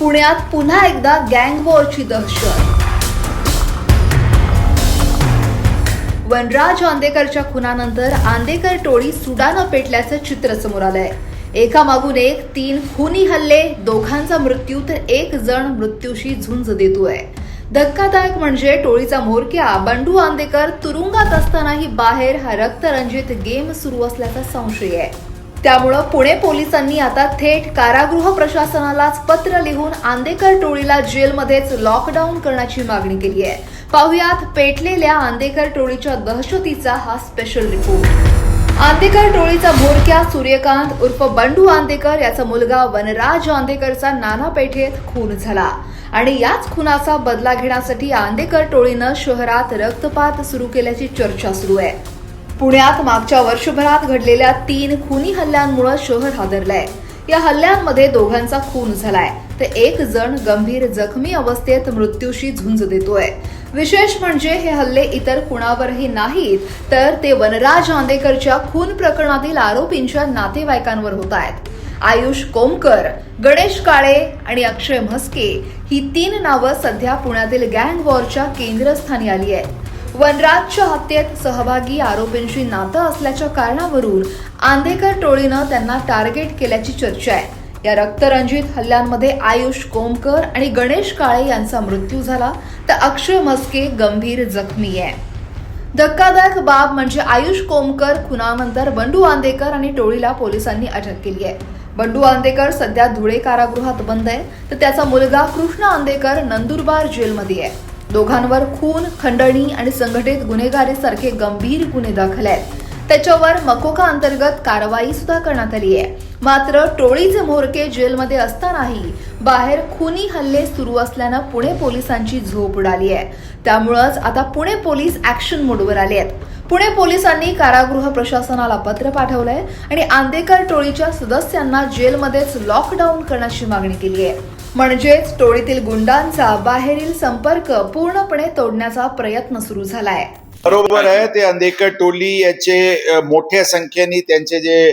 पुण्यात पुन्हा एकदा गँग वॉरची दहशत। वनराज आंदेकरच्या खुनानंतर आंदेकर टोळी सुडानं पेटल्याचं चित्र समोर आलंय। एकामागून एक 3 खुनी हल्ले, दोघांचा मृत्यू तर 1 जण मृत्यूशी झुंज देतोय। धक्कादायक म्हणजे टोळीचा म्होरक्या बंडू आंदेकर तुरुंगात असतानाही बाहेर हा रक्तरंजित गेम सुरू असल्याचा संशय आहे। त्यामुळे पुणे पोलिसांनी आता थेट कारागृह प्रशासनालाच पत्र लिहून आंदेकर टोळीला जेलमध्येच लॉकडाऊन करण्याची मागणी केली आहे। पाहुयात पेटलेल्या आंदेकर टोळीच्या दहशतीचा हा स्पेशल रिपोर्ट। आंदेकर टोळीचा म्होरक्या सूर्यकांत उर्फ बंडू आंदेकर याचा मुलगा वनराज आंदेकरचा नाना पेठेत खून झाला आणि याच खुनाचा बदला घेण्यासाठी आंदेकर टोळीनं शहरात रक्तपात सुरू केल्याची चर्चा सुरू आहे। पुण्यात मागच्या वर्षभरात घडलेल्या 3 खुनी हल्ल्यांमुळे शहर हादरलंय। या हल्ल्यांमध्ये दोघांचा खून झालाय तर 1 जण गंभीर जखमी अवस्थेत मृत्यूशी झुंज देतोय। विशेष म्हणजे हे हल्ले इतर कुणावरही नाहीत तर ते वनराज आंदेकरच्या खून प्रकरणातील आरोपींच्या नातेवाईकांवर होत आहेत। आयुष कोमकर, गणेश काळे आणि अक्षय म्हस्के ही 3 नावं सध्या पुण्यातील गँग वॉरच्या केंद्रस्थानी आली आहेत। वनराजच्या हत्येत सहभागी आरोपींशी नातं असल्याच्या कारणावरून आंदेकर टोळीनं त्यांना टार्गेट केल्याची चर्चा आहे। या रक्तरंजित हल्ल्यांमध्ये आयुष कोमकर आणि गणेश काळे यांचा मृत्यू झाला तर अक्षय म्हस्के गंभीर जखमी आहे। धक्कादायक बाब म्हणजे आयुष कोमकर खुनानंतर बंडू आंदेकर आणि टोळीला पोलिसांनी अटक केली आहे। बंडू आंदेकर सध्या धुळे कारागृहात बंद आहे तर त्याचा मुलगा कृष्ण आंदेकर नंदुरबार जेलमध्ये आहे। दोघांवर खून, खंडणी आणि संघटित गुन्हेगारीसारखे गंभीर गुन्हे दाखल आहेत। त्याच्यावर मकोका अंतर्गत कारवाई सुद्धा करण्यात आली आहे। मात्र टोळीचे म्होरके जेलमध्ये असतानाही बाहेर खुनी हल्ले सुरू असल्यानं पुणे पोलिसांची झोप उडाली आहे। त्यामुळेच आता पुणे पोलीस ऍक्शन मोडवर आले आहेत। पुणे पोलिसांनी कारागृह प्रशासनाला पत्र पाठवलंय आणि आंदेकर टोळीच्या सदस्यांना जेलमध्येच लॉकडाऊन करण्याची मागणी केली आहे। म्हणजेच टोळीतील गुंडांचा बाहेरील संपर्क पूर्णपणे तोडण्याचा प्रयत्न सुरू झालाय। बरोबर आहे, ते आंदेकर टोळी याचे मोठ्या संख्येने त्यांचे जे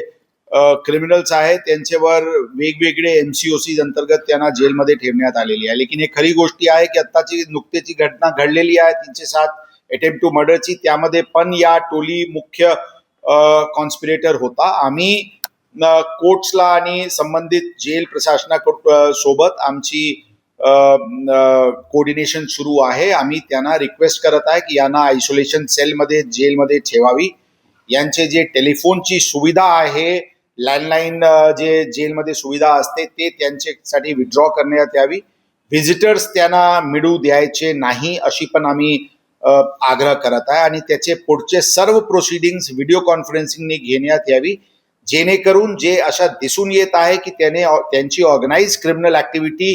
क्रिमिनल्स आहेत त्यांच्यावर वेगवेगळे MCOC अंतर्गत त्यांना जेलमध्ये ठेवण्यात आलेली आहे। लेकिन हे खरी गोष्टी आहे की आत्ताची नुकतीची घटना घडलेली आहे 307 अटेम्प्ट टू मर्डरची, त्यामध्ये पण या टोळी मुख्य कॉन्स्पिरेटर होता। आम्ही कोर्ट्सला आणि संबंधित जेल प्रशासनासोबत आमची कोऑर्डिनेशन सुरू आहे। आम्ही त्यांना रिक्वेस्ट करत आहे की यांना आयसोलेशन सेलमध्ये जेलमध्ये ठेवावी। यांचे जे टेलिफोनची सुविधा आहे, लँडलाईन जे जेलमध्ये सुविधा असते ते त्यांच्यासाठी विथड्रॉ करण्यात यावी। व्हिजिटर्स त्यांना मिळू द्यायचे नाही अशी पण आम्ही आग्रह करत आहे आणि त्याचे पुढचे सर्व प्रोसिडिंग्स व्हिडिओ कॉन्फरन्सिंगने घेण्यात यावी, जेणेकरून जे अशा दिसून येत आहे की त्यांची ऑर्गनाइज क्रिमिनल ऍक्टिव्हिटी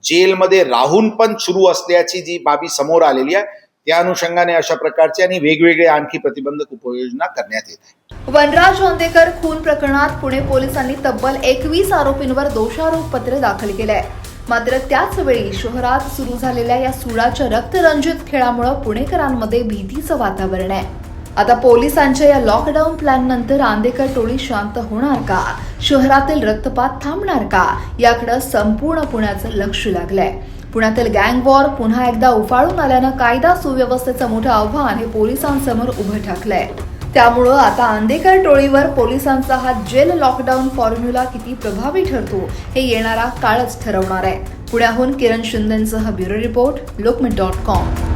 जेलमध्ये राहून पण सुरू असल्याची जी बाबी समोर आलेली आहे, त्या अनुषंगाने अशा प्रकारचे आणि वेगवेगळे आणखी प्रतिबंधक उपाययोजना करण्यात येत आहे। वनराज आंदेकर खून प्रकरणात पुणे पोलिसांनी तब्बल 21 आरोपींवर दोषारोपपत्र दाखल केलंय। मात्र त्याच वेळी शहरात सुरू झालेल्या या सुडाच्या रक्तरंजित खेळामुळे पुणेकरांमध्ये भीतीचं वातावरण आहे। आता पोलिसांच्या या लॉकडाऊन प्लॅन नंतर आंदेकर टोळी शांत होणार का, शहरातील रक्तपात थांबणार का, याकडे संपूर्ण पुण्याचं लक्ष लागलंय। पुण्यातील गँग वॉर पुन्हा एकदा उफाळून आल्यानं कायदा सुव्यवस्थेचं मोठं आव्हान हे पोलिसांसमोर उभं ठाकलंय। त्यामुळं आता आंदेकर टोळीवर पोलिसांचा हा जेल लॉकडाऊन फॉर्म्युला किती प्रभावी ठरतो हे येणारा काळच ठरवणार आहे। पुण्याहून किरण शिंदेंसह ब्युरो रिपोर्ट, लोकमत.com।